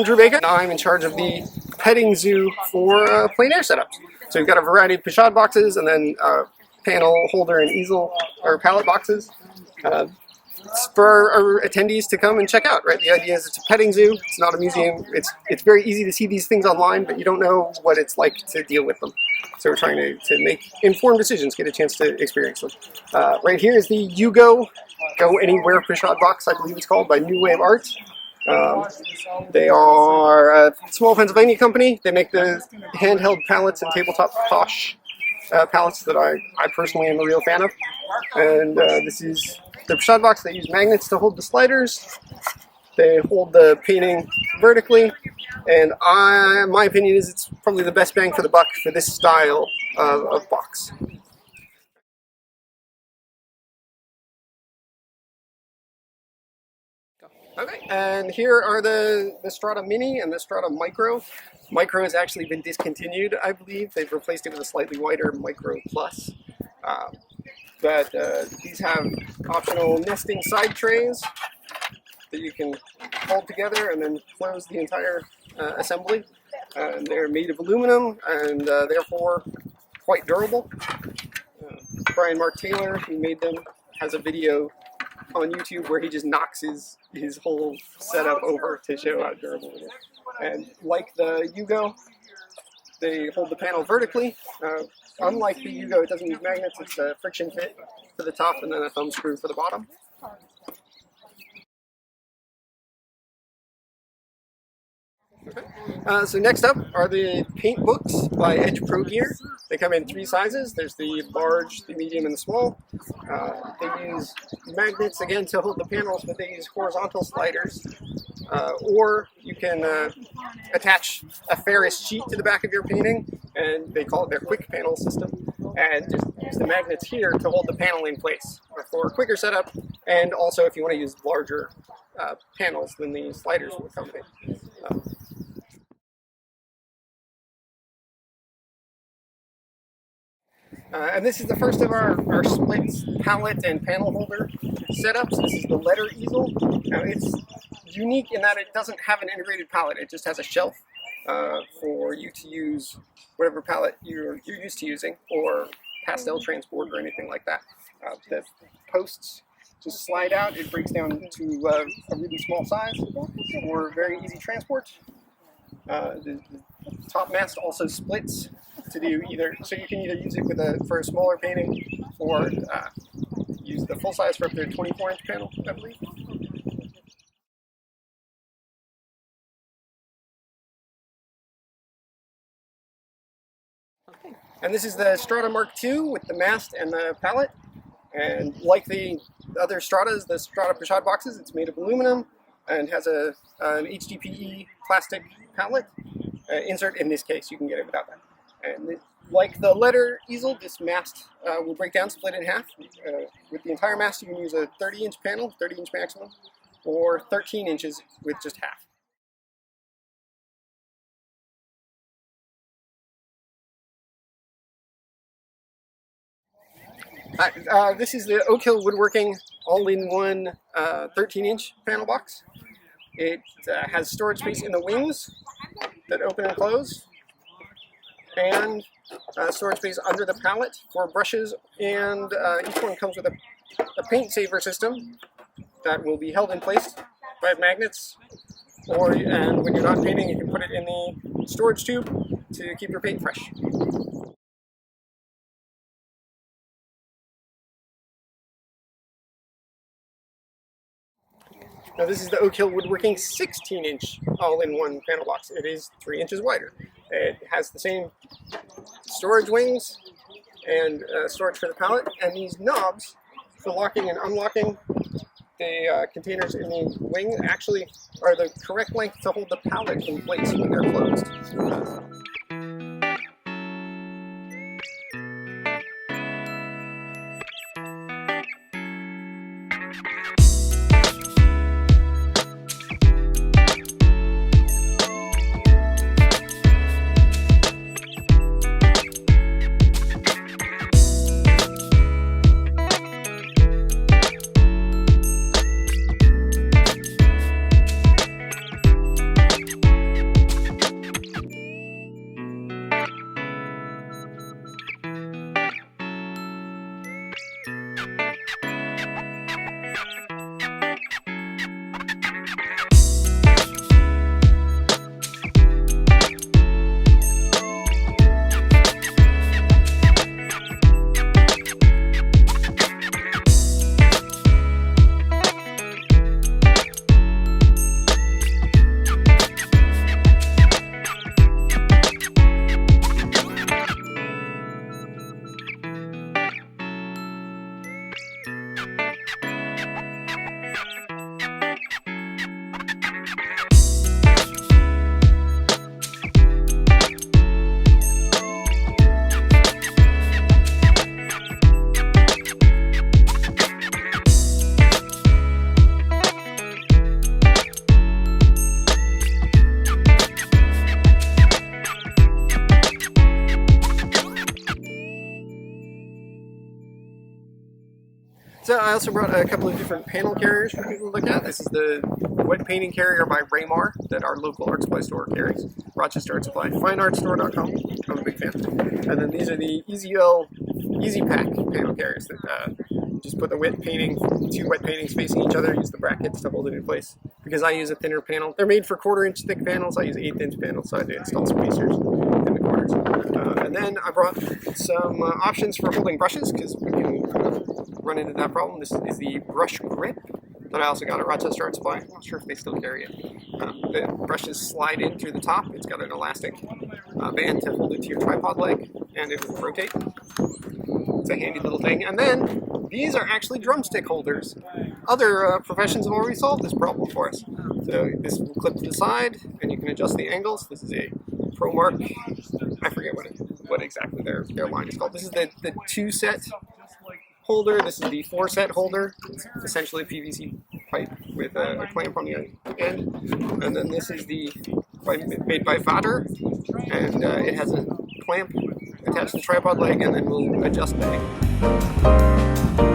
I'm Drew Bacon. I'm in charge of the petting zoo for Plein Air setups. So we've got a variety of pochade boxes and then panel holder and easel or pallet boxes for our attendees to come and check out. Right, the idea is it's a petting zoo. It's not a museum. It's very easy to see these things online, but you don't know what it's like to deal with them. So we're trying to make informed decisions, get a chance to experience them. Right here is the Yugo Go Anywhere pochade box, I believe it's called, by New Wave Art. They are a small Pennsylvania company. They make the handheld pallets and tabletop posh pallets that I personally am a real fan of. And this is the pochade box. They use magnets to hold the sliders. They hold the painting vertically. And my opinion is it's probably the best bang for the buck for this style of box. Okay, and here are the Strata Mini and the Strata Micro. Micro has actually been discontinued, I believe. They've replaced it with a slightly wider Micro Plus. But these have optional nesting side trays that you can hold together and then close the entire assembly. They're made of aluminum and therefore quite durable. Brian Mark Taylor, who made them, has a video on YouTube where he just knocks his whole setup over to show how durable it is. And like the Yugo, they hold the panel vertically. Unlike the Yugo, it doesn't use magnets. It's a friction fit for the top and then a thumb screw for the bottom. Okay. So next up are the paint books by Edge Pro Gear. They come in 3 sizes. There's the large, the medium, and the small. They use magnets again to hold the panels, but they use horizontal sliders. Or you can attach a ferrous sheet to the back of your painting, and they call it their quick panel system, and just use the magnets here to hold the panel in place for a quicker setup, and also if you want to use larger panels than the sliders will accommodate. And this is the first of our split pallet and panel holder setups. This is the letter easel. Now it's unique in that it doesn't have an integrated pallet. It just has a shelf for you to use whatever pallet you're used to using, or pastel transport or anything like that. The posts just slide out. It breaks down to a really small size for very easy transport. The top mast also splits to do either, so you can either use it for a smaller painting, or use the full size for up to a 24-inch panel, I believe. Okay. And this is the Strata Mark II with the mast and the pallet. And like the other Stratas, the Strata pochade boxes, it's made of aluminum and has an HDPE plastic pallet insert. In this case, you can get it without that. And like the letter easel, this mast will break down, split in half. With the entire mast, you can use a 30-inch panel, 30-inch maximum, or 13 inches with just half. This is the Oak Hill Woodworking all-in-one 13-inch panel box. It has storage space in the wings that open and close, and storage space under the pallet for brushes, and each one comes with a paint saver system that will be held in place by magnets, and when you're not painting, you can put it in the storage tube to keep your paint fresh. Now this is the Oak Hill Woodworking 16-inch all-in-one panel box. It is 3 inches wider. It has the same storage wings and storage for the pallet, and these knobs for locking and unlocking the containers in the wing actually are the correct length to hold the pallet in place when they're closed. So I also brought a couple of different panel carriers for people to look at. This is the wet painting carrier by Raymar that our local art supply store carries. Rochester Art Supply, fineartstore.com. I'm a big fan. And then these are the Easel Easy Pack panel carriers that just put the wet painting, two wet paintings facing each other, use the brackets to hold it in place. Because I use a thinner panel. They're made for 1/4-inch thick panels. I use 1/8-inch panels, so I had to install spacers in the corners. And then I brought some options for holding brushes, because we can run into that problem. This is the brush grip that I also got at Rochester Art Supply. I'm not sure if they still carry it. The brushes slide in through the top. It's got an elastic band to hold it to your tripod leg, and it will rotate. It's a handy little thing. And then these are actually drumstick holders. Other professions have already solved this problem for us. So this will clip to the side, and you can adjust the angles. This is a ProMark. I forget what exactly their line is called. This is the 2-set holder. This is the 4-set holder. It's essentially PVC pipe with a clamp on the end. And then this is the made by Vader, and it has a clamp attached to the tripod leg, and then we'll adjust the angle.